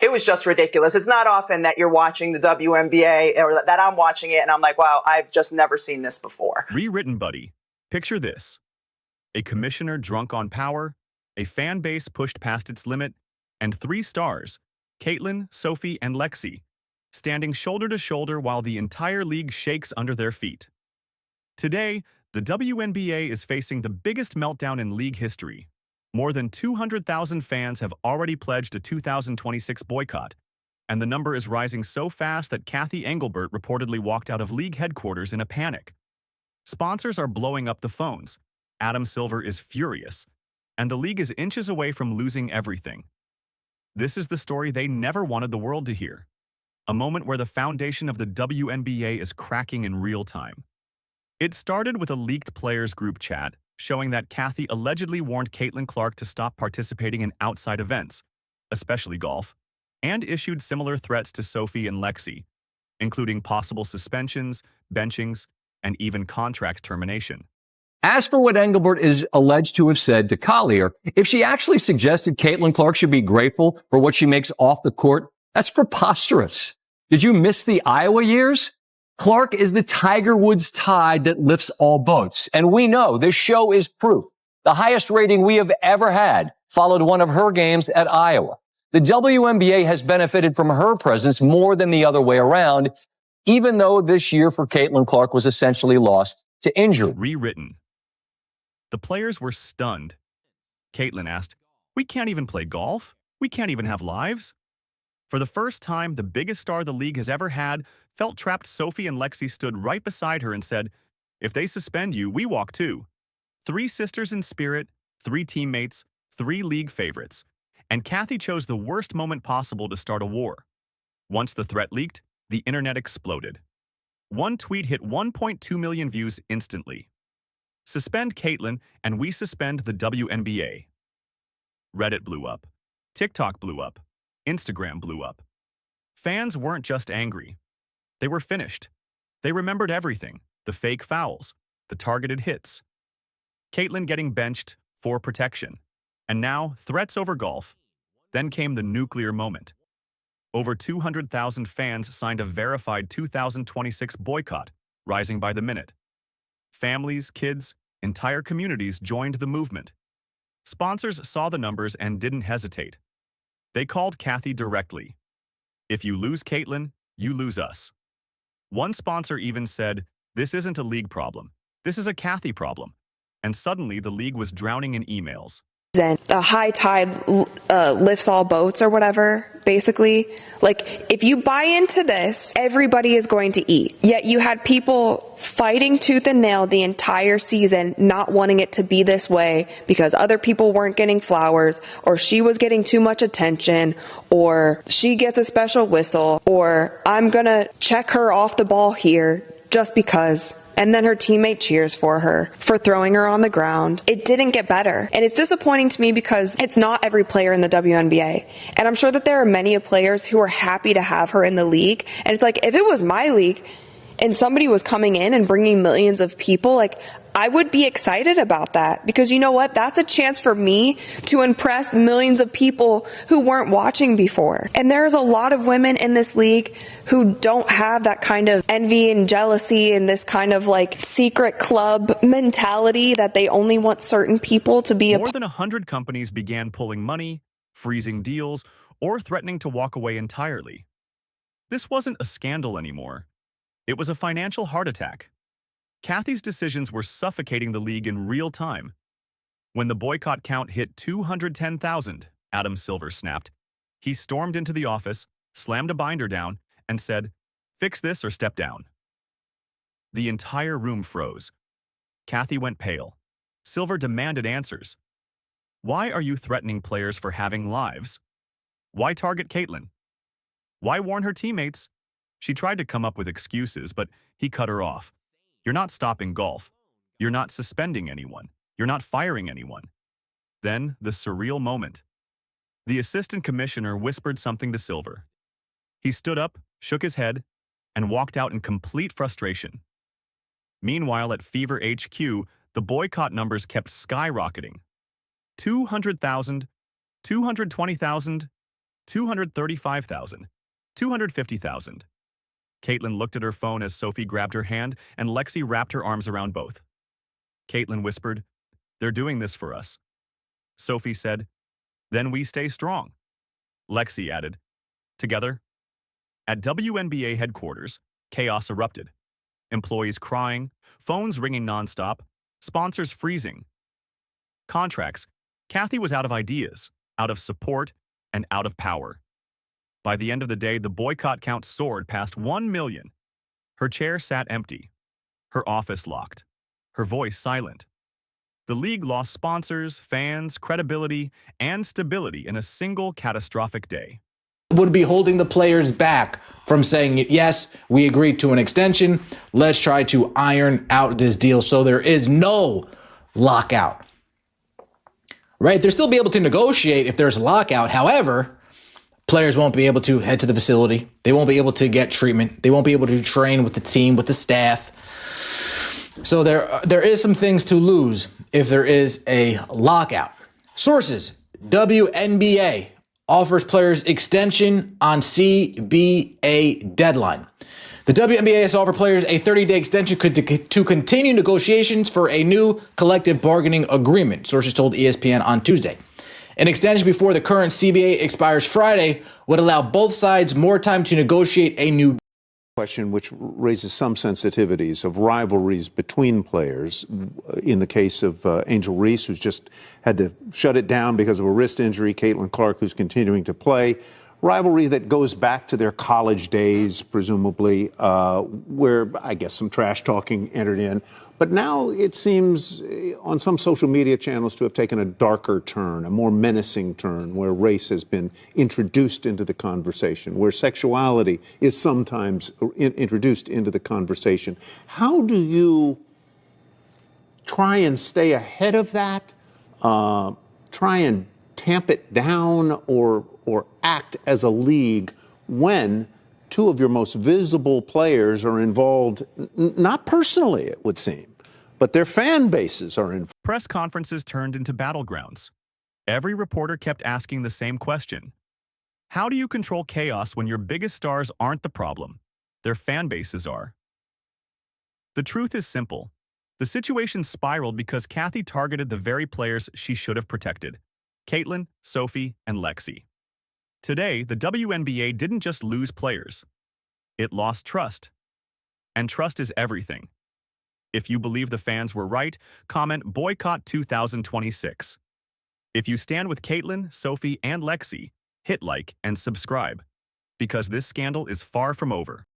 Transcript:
It was just ridiculous. It's not often that you're watching the WNBA or that I'm watching it and I'm like, wow, I've just never seen this before. Rewritten, buddy. Picture this. A commissioner drunk on power, a fan base pushed past its limit, and 3 stars, Caitlin, Sophie, and Lexi, standing shoulder to shoulder while the entire league shakes under their feet. Today, the WNBA is facing the biggest meltdown in league history. More than 200,000 fans have already pledged a 2026 boycott, and the number is rising so fast that Kathy Engelbert reportedly walked out of league headquarters in a panic. Sponsors are blowing up the phones. Adam Silver is furious, and the league is inches away from losing everything. This is the story they never wanted the world to hear. A moment where the foundation of the WNBA is cracking in real time. It started with a leaked players group chat showing that Kathy allegedly warned Caitlin Clark to stop participating in outside events, especially golf, and issued similar threats to Sophie and Lexi, including possible suspensions, benchings, and even contract termination. As for what Engelbert is alleged to have said to Collier, if she actually suggested Caitlin Clark should be grateful for what she makes off the court, that's preposterous. Did you miss the Iowa years? Clark is the Tiger Woods tide that lifts all boats. And we know this show is proof. The highest rating we have ever had followed one of her games at Iowa. The WNBA has benefited from her presence more than the other way around, even though this year for Caitlin Clark was essentially lost to injury. Rewritten. The players were stunned. Caitlin asked, "We can't even play golf? We can't even have lives?" For the first time, the biggest star the league has ever had felt trapped. Sophie and Lexi stood right beside her and said, "If they suspend you, we walk too." 3 sisters in spirit, 3 teammates, 3 league favorites. And Kathy chose the worst moment possible to start a war. Once the threat leaked, the internet exploded. One tweet hit 1.2 million views instantly. "Suspend Caitlin, and we suspend the WNBA." Reddit blew up. TikTok blew up. Instagram blew up. Fans weren't just angry. They were finished. They remembered everything. The fake fouls, the targeted hits, Caitlin getting benched for protection, and now threats over golf. Then came the nuclear moment. Over 200,000 fans signed a verified 2026 boycott, rising by the minute. Families, kids, entire communities joined the movement. Sponsors saw the numbers and didn't hesitate. They called Kathy directly. "If you lose Caitlin, you lose us." One sponsor even said, "This isn't a league problem. This is a Kathy problem." And suddenly the league was drowning in emails. The high tide lifts all boats or whatever, basically. Like, if you buy into this, everybody is going to eat. Yet you had people fighting tooth and nail the entire season, not wanting it to be this way because other people weren't getting flowers, or she was getting too much attention, or she gets a special whistle, or I'm gonna check her off the ball here just because. And then her teammate cheers for her for throwing her on the ground. It didn't get better. And it's disappointing to me because it's not every player in the WNBA. And I'm sure that there are many players who are happy to have her in the league. And it's like, if it was my league and somebody was coming in and bringing millions of people, like, I would be excited about that, because you know what? That's a chance for me to impress millions of people who weren't watching before. And there's a lot of women in this league who don't have that kind of envy and jealousy and this kind of like secret club mentality that they only want certain people to be a More than 100 companies began pulling money, freezing deals, or threatening to walk away entirely. This wasn't a scandal anymore. It was a financial heart attack. Kathy's decisions were suffocating the league in real time. When the boycott count hit 210,000, Adam Silver snapped. He stormed into the office, slammed a binder down, and said, "Fix this or step down." The entire room froze. Kathy went pale. Silver demanded answers. Why are you threatening players for having lives? Why target Caitlin? Why warn her teammates? She tried to come up with excuses, but he cut her off. "You're not stopping golf. You're not suspending anyone. You're not firing anyone." Then, the surreal moment. The assistant commissioner whispered something to Silver. He stood up, shook his head, and walked out in complete frustration. Meanwhile, at Fever HQ, the boycott numbers kept skyrocketing. 200,000, 220,000, $235,000, $250,000. Caitlin looked at her phone as Sophie grabbed her hand and Lexi wrapped her arms around both. Caitlin whispered, "They're doing this for us." Sophie said, "Then we stay strong." Lexi added, "Together." At WNBA headquarters, chaos erupted. Employees crying, phones ringing nonstop, sponsors freezing. Contracts. Kathy was out of ideas, out of support, and out of power. By the end of the day, the boycott count soared past 1 million. Her chair sat empty, her office locked, her voice silent. The league lost sponsors, fans, credibility, and stability in a single catastrophic day. Would be holding the players back from saying, yes, we agreed to an extension. Let's try to iron out this deal so there is no lockout. Right? They'll still be able to negotiate if there's a lockout. However, players won't be able to head to the facility. They won't be able to get treatment. They won't be able to train with the team, with the staff. So there is some things to lose if there is a lockout. Sources: WNBA offers players extension on CBA deadline. The WNBA has offered players a 30-day extension to continue negotiations for a new collective bargaining agreement, sources told ESPN on Tuesday. An extension before the current CBA expires Friday would allow both sides more time to negotiate a new question, which raises some sensitivities of rivalries between players. In the case of Angel Reese, who's just had to shut it down because of a wrist injury, Caitlin Clark, who's continuing to play. Rivalry that goes back to their college days, presumably, where I guess some trash talking entered in. But now it seems on some social media channels to have taken a darker turn, a more menacing turn, where race has been introduced into the conversation, where sexuality is sometimes introduced into the conversation. How do you try and stay ahead of that, try and tamp it down, or act as a league when two of your most visible players are involved, not personally, it would seem, but their fan bases are involved? Press conferences turned into battlegrounds. Every reporter kept asking the same question. How do you control chaos when your biggest stars aren't the problem? Their fan bases are. The truth is simple. The situation spiraled because Kathy targeted the very players she should have protected: Caitlin, Sophie, and Lexi. Today, the WNBA didn't just lose players. It lost trust. And trust is everything. If you believe the fans were right, comment Boycott 2026. If you stand with Caitlin, Sophie, and Lexi, hit like and subscribe, because this scandal is far from over.